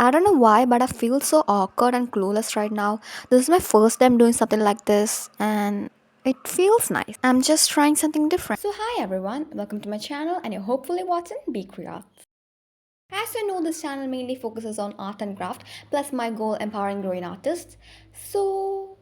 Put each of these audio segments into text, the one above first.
I don't know why, but I feel so awkward and clueless right now. This is my first time doing something like this, and it feels nice. I'm just trying something different. So hi everyone, welcome to my channel and you're hopefully watching CreArts. As you know, this channel mainly focuses on art and craft, plus my goal empowering growing artists. So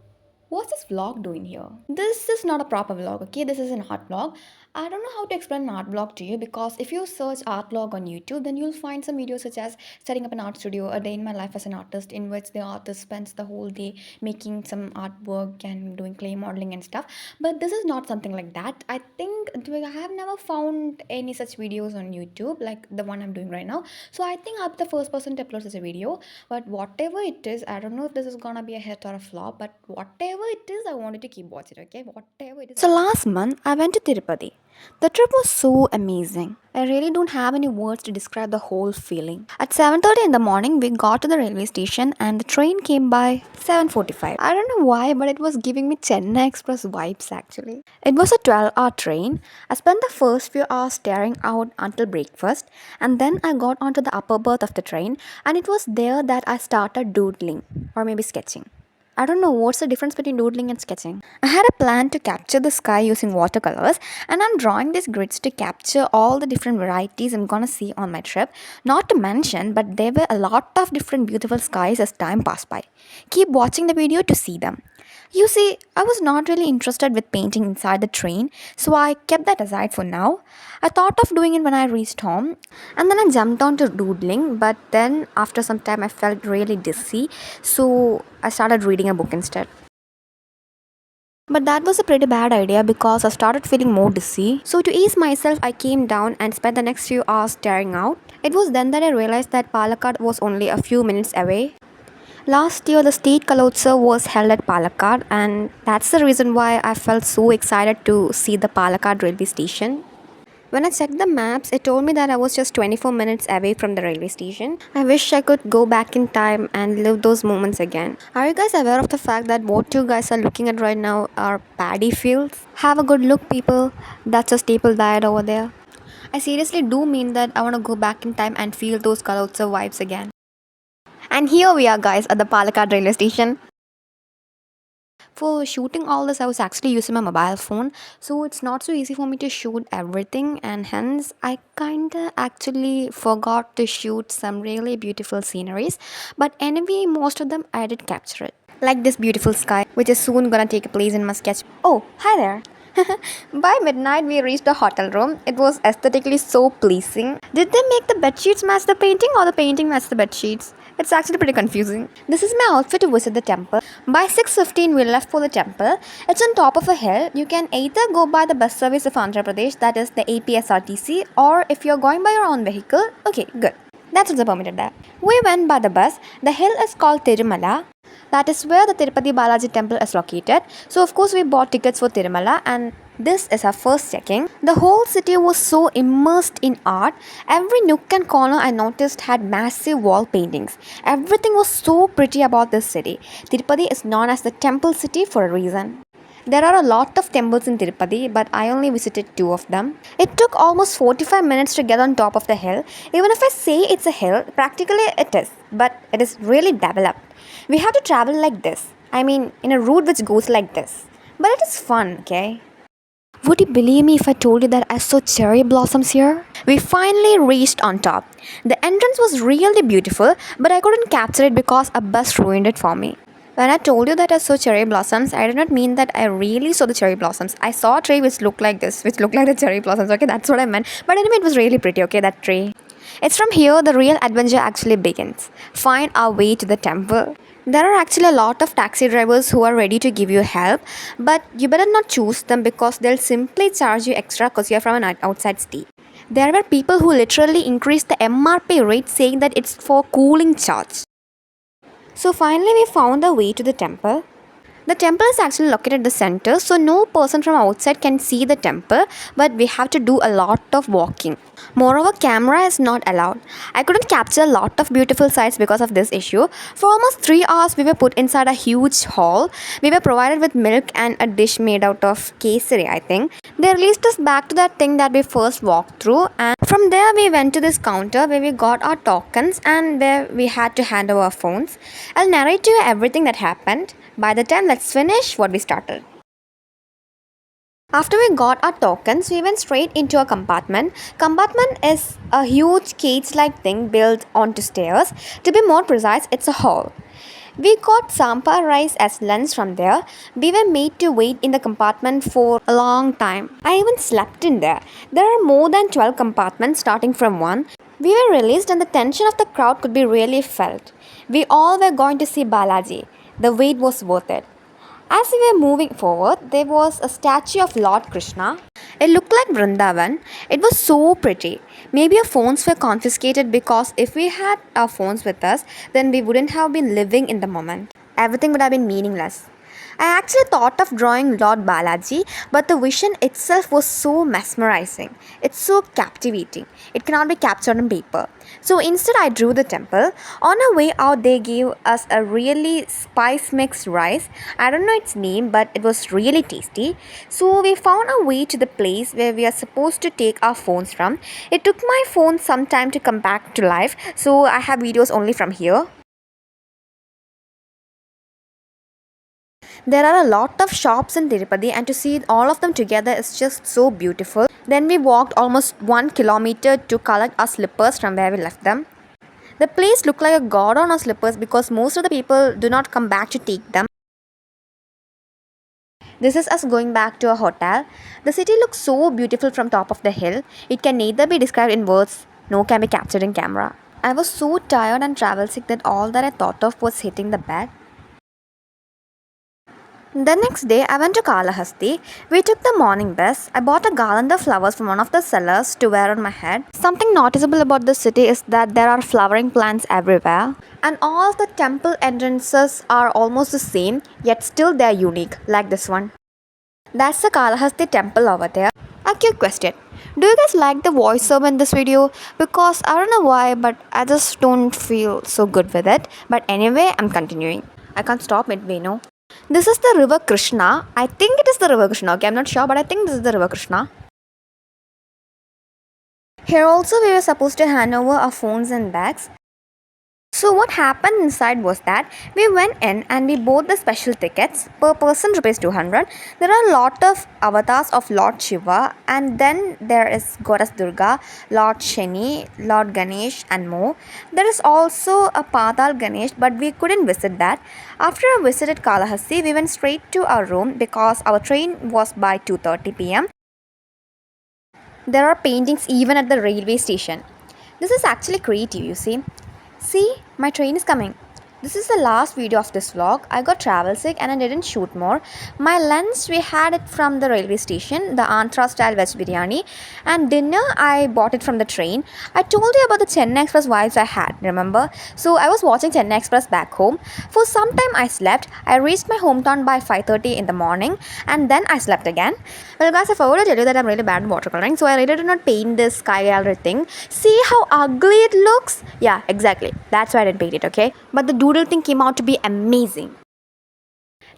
what's this vlog doing here? This is not a proper vlog, okay? This is an art vlog. I don't know how to explain an art vlog to you because if you search art vlog on YouTube, then you'll find some videos such as setting up an art studio, a day in my life as an artist, in which the artist spends the whole day making some artwork and doing clay modeling and stuff. But this is not something like that. I think I have never found any such videos on YouTube like the one I'm doing right now. So I think I'm the first person to upload such a video. But whatever it is, I don't know if this is gonna be a hit or a flop. But whatever it is, I wanted to keep watching. Okay, whatever it is. So last month, I went to Tirupati. The trip was so amazing. I really don't have any words to describe the whole feeling. At 7:30 in the morning, we got to the railway station and the train came by 7:45. I don't know why, but it was giving me Chennai Express vibes actually. It was a 12-hour train. I spent the first few hours staring out until breakfast, and then I got onto the upper berth of the train, and it was there that I started doodling or maybe sketching. I don't know what's the difference between doodling and sketching. I had a plan to capture the sky using watercolors, and I'm drawing these grids to capture all the different varieties I'm gonna see on my trip. Not to mention, but there were a lot of different beautiful skies as time passed by. Keep watching the video to see them. You see, I was not really interested with painting inside the train, so I kept that aside for now. I thought of doing it when I reached home, and then I jumped on to doodling, but then after some time I felt really dizzy, so I started reading a book instead. But that was a pretty bad idea because I started feeling more dizzy. So to ease myself, I came down and spent the next few hours staring out. It was then that I realized that Palakkad was only a few minutes away. Last year, the state Kalotsav was held at Palakkad, and that's the reason why I felt so excited to see the Palakkad railway station. When I checked the maps, it told me that I was just 24 minutes away from the railway station. I wish I could go back in time and live those moments again. Are you guys aware of the fact that what you guys are looking at right now are paddy fields? Have a good look, people. That's a staple diet over there. I seriously do mean that I want to go back in time and feel those Kalotsav vibes again. And here we are, guys, at the Palakkad railway station. For shooting all this, I was actually using my mobile phone, so it's not so easy for me to shoot everything, and hence I kinda actually forgot to shoot some really beautiful sceneries. But anyway, most of them I did capture it. Like this beautiful sky, which is soon gonna take a place in my sketch. Oh, hi there. By midnight, we reached the hotel room. It was aesthetically so pleasing. Did they make the bed sheets match the painting or the painting match the bed sheets? It's actually pretty confusing. This is my outfit to visit the temple. By 6:15, we left for the temple. It's on top of a hill. You can either go by the bus service of Andhra Pradesh, that is the APSRTC, or if you're going by your own vehicle, okay, good. That's also permitted there. We went by the bus. The hill is called Tirumala. That is where the Tirupati Balaji temple is located. So of course we bought tickets for Tirumala, and this is our first checking. The whole city was so immersed in art. Every nook and corner I noticed had massive wall paintings. Everything was so pretty about this city. Tirupati is known as the temple city for a reason. There are a lot of temples in Tirupati, but I only visited 2 of them. It took almost 45 minutes to get on top of the hill. Even if I say it's a hill, practically it is, but it is really developed. We have to travel like this. I mean, in a route which goes like this. But it is fun, okay? Would you believe me if I told you that I saw cherry blossoms here? We finally reached on top. The entrance was really beautiful, but I couldn't capture it because a bus ruined it for me. When I told you that I saw cherry blossoms, I did not mean that I really saw the cherry blossoms. I saw a tree which looked like this, which looked like the cherry blossoms. Okay, that's what I meant. But anyway, it was really pretty, okay, that tree. It's from here the real adventure actually begins. Find our way to the temple. There are actually a lot of taxi drivers who are ready to give you help, but you better not choose them because they'll simply charge you extra because you're from an outside state. There were people who literally increased the MRP rate saying that it's for cooling charge. So finally we found our way to the temple. The temple is actually located at the center, so no person from outside can see the temple, but we have to do a lot of walking. Moreover, camera is not allowed. I couldn't capture a lot of beautiful sights because of this issue. For almost 3 hours, we were put inside a huge hall. We were provided with milk and a dish made out of kesari, I think. They released us back to that thing that we first walked through, and from there we went to this counter where we got our tokens and where we had to hand over our phones. I'll narrate to you everything that happened. By the time let's finish what we started. After we got our tokens, we went straight into a compartment. Compartment is a huge cage-like thing built onto stairs. To be more precise, it's a hall. We got sambar rice as lunch from there. We were made to wait in the compartment for a long time. I even slept in there. There are more than 12 compartments starting from one. We were released and the tension of the crowd could be really felt. We all were going to see Balaji. The wait was worth it. As we were moving forward, there was a statue of Lord Krishna. It looked like Vrindavan. It was so pretty. Maybe our phones were confiscated because if we had our phones with us, then we wouldn't have been living in the moment. Everything would have been meaningless. I actually thought of drawing Lord Balaji, but the vision itself was so mesmerizing. It's so captivating. It cannot be captured on paper. So instead, I drew the temple. On our way out, they gave us a really spice mixed rice. I don't know its name, but it was really tasty. So we found our way to the place where we are supposed to take our phones from. It took my phone some time to come back to life, so I have videos only from here. There are a lot of shops in Tirupati, and to see all of them together is just so beautiful. Then we walked almost 1 kilometer to collect our slippers from where we left them. The place looked like a god on our slippers because most of the people do not come back to take them. This is us going back to a hotel. The city looks so beautiful from top of the hill. It can neither be described in words nor can be captured in camera. I was so tired and travel sick that all that I thought of was hitting the bed. The next day, I went to Kalahasti. We took the morning bus. I bought a garland of flowers from one of the sellers to wear on my head. Something noticeable about the city is that there are flowering plants everywhere. And all of the temple entrances are almost the same, yet still they are unique, like this one. That's the Kalahasti temple over there. A quick question. Do you guys like the voiceover in this video? Because I don't know why, but I just don't feel so good with it. But anyway, I'm continuing. I can't stop midway, no? This is the river Krishna. I think it is the river Krishna. Okay, I'm not sure, but I think this is the river Krishna. Here also we were supposed to hand over our phones and bags. So what happened inside was that we went in and we bought the special tickets per person rupees 200. There are a lot of avatars of Lord Shiva, and then there is Goddess Durga, Lord Shani, Lord Ganesh and more. There is also a Patal Ganesh, but we couldn't visit that. After I visited Kalahasti, we went straight to our room because our train was by 2:30 p.m. There are paintings even at the railway station. This is actually creative, you see. See, my train is coming. This is the last video of this vlog. I got travel sick and I didn't shoot more. My lunch, we had it from the railway station, the Andhra style veg biryani. And dinner, I bought it from the train. I told you about the Chennai Express vibes I had, remember? So I was watching Chennai Express back home. For some time I slept. I reached my hometown by 5:30 in the morning and then I slept again. Well guys, I forgot to tell you that I'm really bad at watercoloring, so I really did not paint this sky gallery thing. See how ugly it looks? Yeah, exactly. That's why I didn't paint it, okay? But the doodle thing came out to be amazing.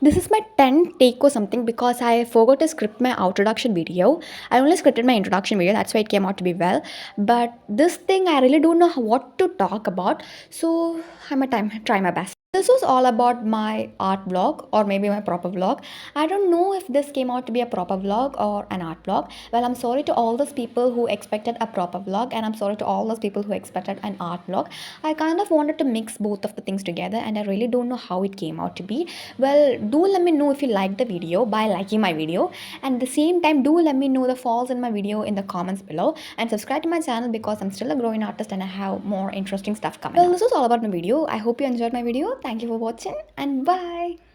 This is my 10th take or something because I forgot to script my introduction video. I only scripted my introduction video, that's why it came out to be well. But this thing, I really don't know what to talk about. So I might try my best. This was all about my art vlog or maybe my proper vlog. I don't know if this came out to be a proper vlog or an art vlog. Well, I'm sorry to all those people who expected a proper vlog, and I'm sorry to all those people who expected an art vlog. I kind of wanted to mix both of the things together and I really don't know how it came out to be. Well, do let me know if you liked the video by liking my video, and at the same time do let me know the faults in my video in the comments below, and subscribe to my channel because I'm still a growing artist and I have more interesting stuff coming. Well, this was all about my video. I hope you enjoyed my video. Thank you for watching and bye.